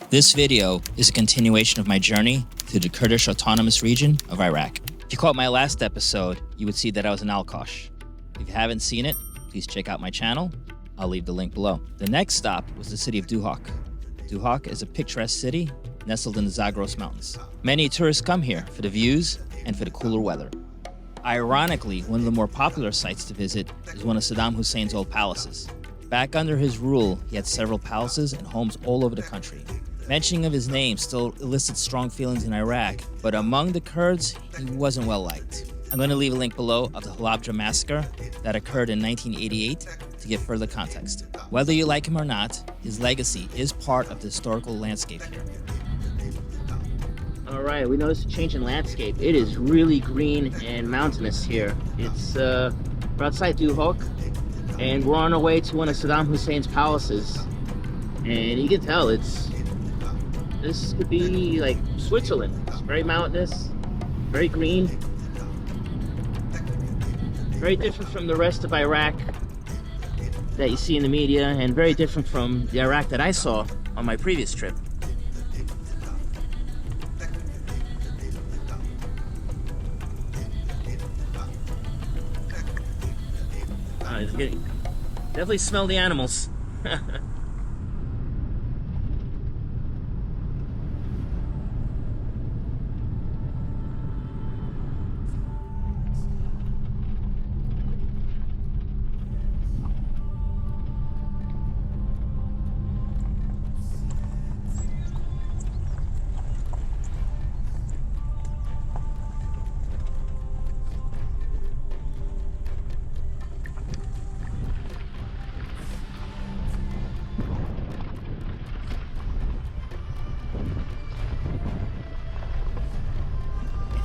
This video is a continuation of my journey through the Kurdish Autonomous Region of Iraq. If you caught my last episode, you would see that I was in Al-Kosh. If you haven't seen it, please check out my channel. I'll leave the link below. The next stop was the city of Duhok. Duhok is a picturesque city nestled in the Zawa Mountains. Many tourists come here for the views and for the cooler weather. Ironically, one of the more popular sites to visit is one of Saddam Hussein's old palaces. Back under his rule, he had several palaces and homes all over the country. Mentioning of his name still elicits strong feelings in Iraq, but among the Kurds, he wasn't well liked. I'm going to leave a link below of the Halabja massacre that occurred in 1988 to give further context. Whether you like him or not, his legacy is part of the historical landscape here. All right, we noticed a change in landscape. It is really green and mountainous here. We're outside Duhok, and we're on our way to one of Saddam Hussein's palaces. And you can tell this could be like Switzerland. It's very mountainous, very green, very different from the rest of Iraq that you see in the media, and very different from the Iraq that I saw on my previous trip. Definitely smell the animals.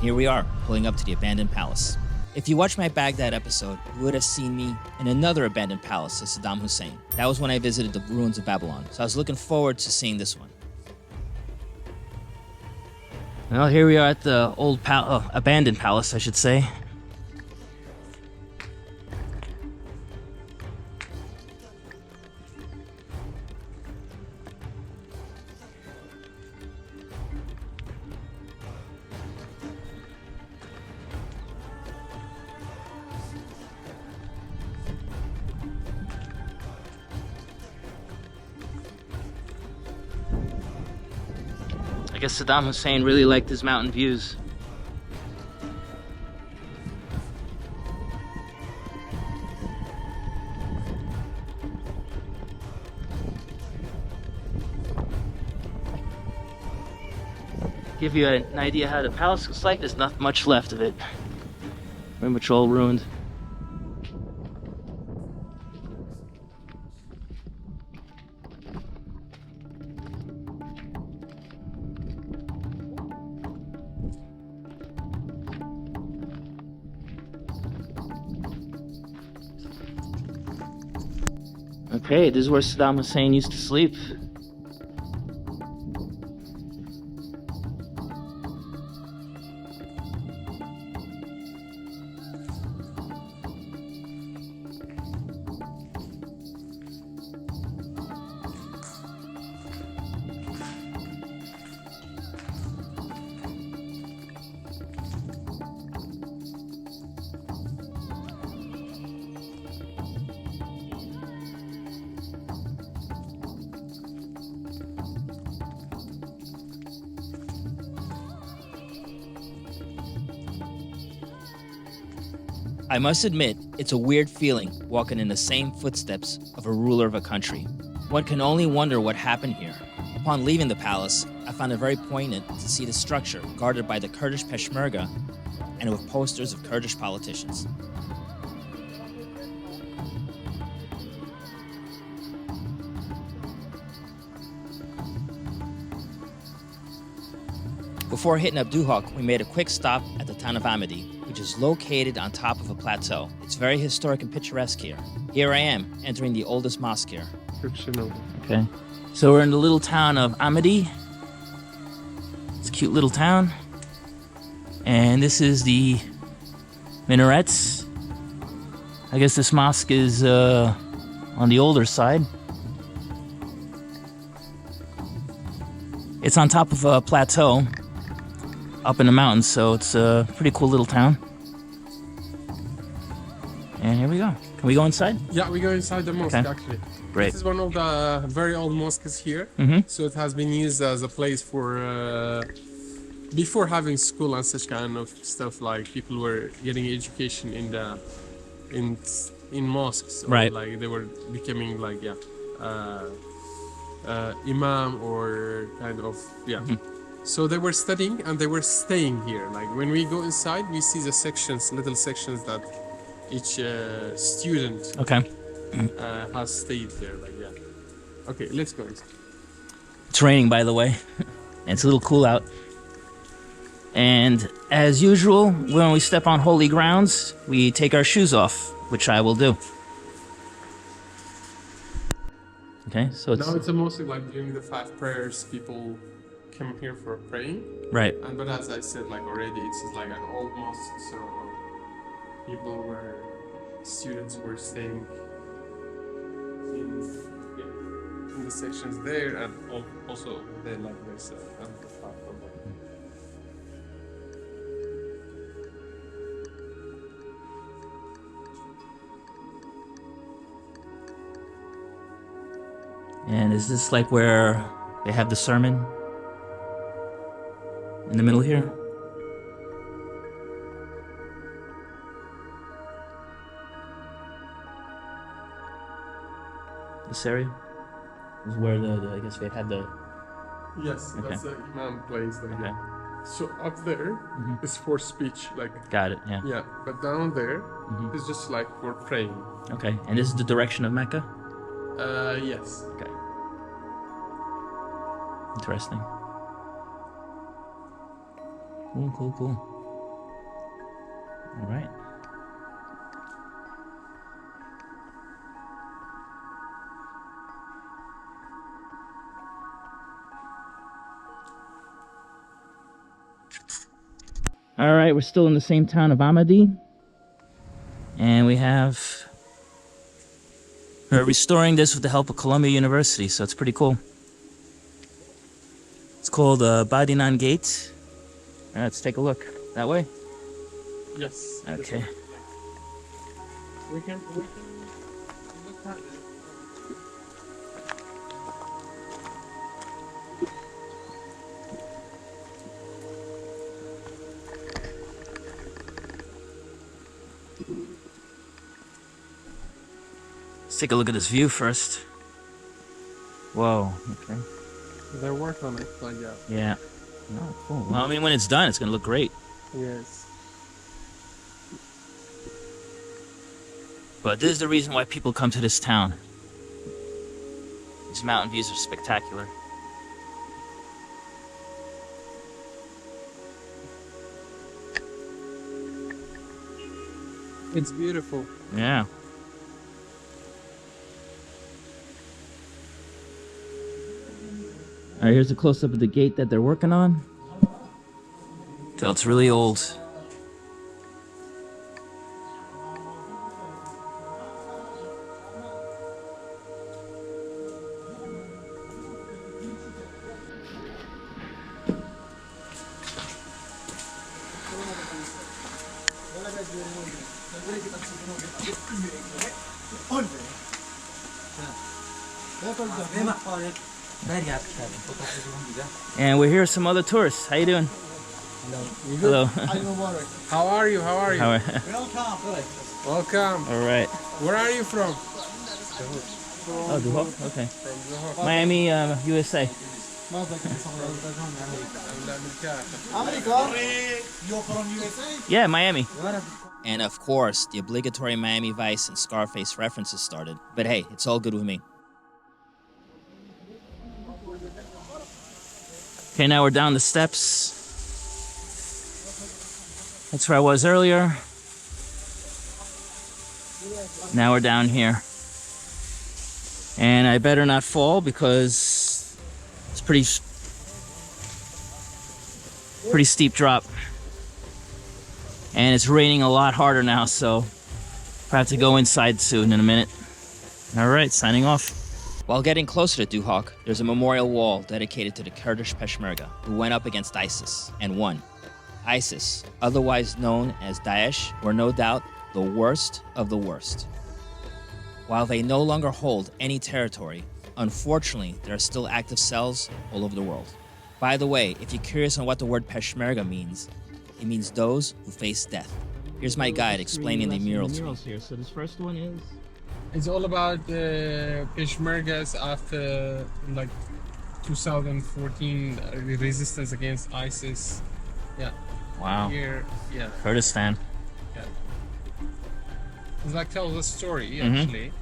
Here we are, pulling up to the abandoned palace. If you watched my Baghdad episode, you would have seen me in another abandoned palace of Saddam Hussein. That was when I visited the ruins of Babylon, so I was looking forward to seeing this one. Well, here we are at the old abandoned palace, I should say. I guess Saddam Hussein really liked his mountain views. Give you an idea how the palace looks like, there's not much left of it. Very much all ruined. Okay, this is where Saddam Hussein used to sleep. I must admit, it's a weird feeling walking in the same footsteps of a ruler of a country. One can only wonder what happened here. Upon leaving the palace, I found it very poignant to see the structure guarded by the Kurdish Peshmerga and with posters of Kurdish politicians. Before hitting up Duhok, we made a quick stop at the town of Amedi, which is located on top of a plateau. It's very historic and picturesque here. Here I am, entering the oldest mosque here. Okay. So we're in the little town of Amedi. It's a cute little town. And this is the minarets. I guess this mosque is on the older side. It's on top of a plateau up in the mountains, so it's a pretty cool little town. And here we go. Can we go inside? Yeah, we go inside the mosque actually. Great. This is one of the very old mosques here. So it has been used as a place for before having school and such kind of stuff. Like people were getting education in mosques, or Right. like they were becoming like imam or kind of So they were studying and they were staying here. Like when we go inside, we see the sections, little sections that each student has stayed there. Like Okay, let's go inside. It's raining, by the way. It's a little cool out. And as usual, when we step on holy grounds, we take our shoes off, which I will do. Okay, so it's... Now it's a mostly like during the 5 prayers, people come here for praying. Right. But as I said, like already, it's like an old mosque, so students were staying in the sections there, and also there like this And is this like where they have the sermon? In the middle here? This area? Is where I guess they had the... Yes, that's the imam place. Like Okay. So up there is for speech, like... Got it, yeah. Yeah, but down there is just like for praying. Okay, and this is the direction of Mecca? Yes. Okay. Interesting. Cool. All right. All right, we're still in the same town of Amedi. And we're restoring this with the help of Columbia University, so it's pretty cool. It's called Badinan Gate. All right, let's take a look. That way? Yes. Okay. We can look at it. Let's take a look at this view first. Whoa, okay. They're working on it, like Yeah. Oh, cool. Well, I mean, when it's done, it's going to look great. Yes. But this is the reason why people come to this town. These mountain views are spectacular. It's beautiful. Yeah. All right, here's a close-up of the gate that they're working on. So it's really old. And we're here with some other tourists. How you doing? Hello. How are you? How are you? Welcome. All right. Where are you from? Oh, Duhok? Okay. From Duhok. Miami, USA. You're from USA? Yeah, Miami. And of course, the obligatory Miami Vice and Scarface references started. But hey, it's all good with me. Okay, now we're down the steps. That's where I was earlier. Now we're down here. And I better not fall because it's pretty steep drop. And it's raining a lot harder now, so I have to go inside soon in a minute. All right, signing off. While getting closer to Duhok, there's a memorial wall dedicated to the Kurdish Peshmerga who went up against ISIS and won. ISIS, otherwise known as Daesh, were no doubt the worst of the worst. While they no longer hold any territory, unfortunately, there are still active cells all over the world. By the way, if you're curious on what the word Peshmerga means, it means those who face death. Here's my guide explaining the mural to me. Here. So this first one is... It's all about the Peshmergas after like 2014 resistance against ISIS. Yeah. Wow. Here, yeah. Kurdistan. Yeah. It's like tells a story actually.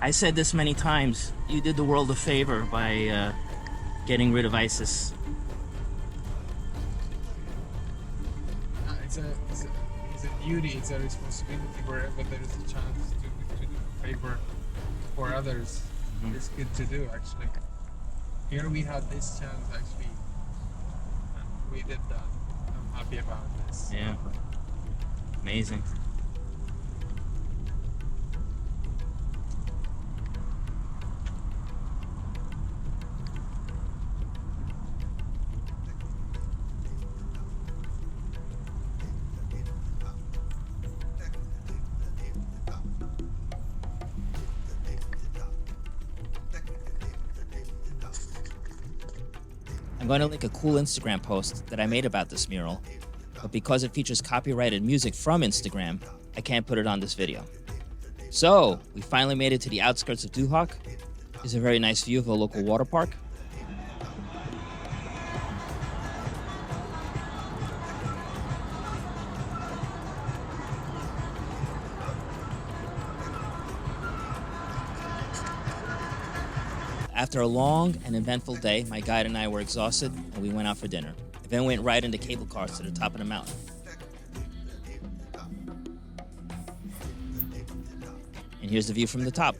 I said this many times. You did the world a favor by getting rid of ISIS. It's a duty, it's a responsibility wherever there is a chance to do a favor for others. It's good to do actually. Here we had this chance actually, and we did that. I'm happy about this. Yeah. Amazing. I'm going to link a cool Instagram post that I made about this mural, but because it features copyrighted music from Instagram, I can't put it on this video. So, we finally made it to the outskirts of Duhok. Here's a very nice view of a local water park. After a long and eventful day, my guide and I were exhausted, and we went out for dinner. We then went right into cable cars to the top of the mountain. And here's the view from the top.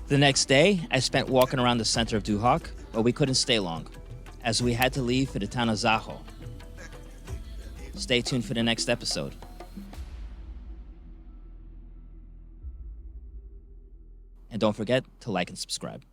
The next day, I spent walking around the center of Duhok, but we couldn't stay long, as we had to leave for the town of Zawa. Stay tuned for the next episode. And don't forget to like and subscribe.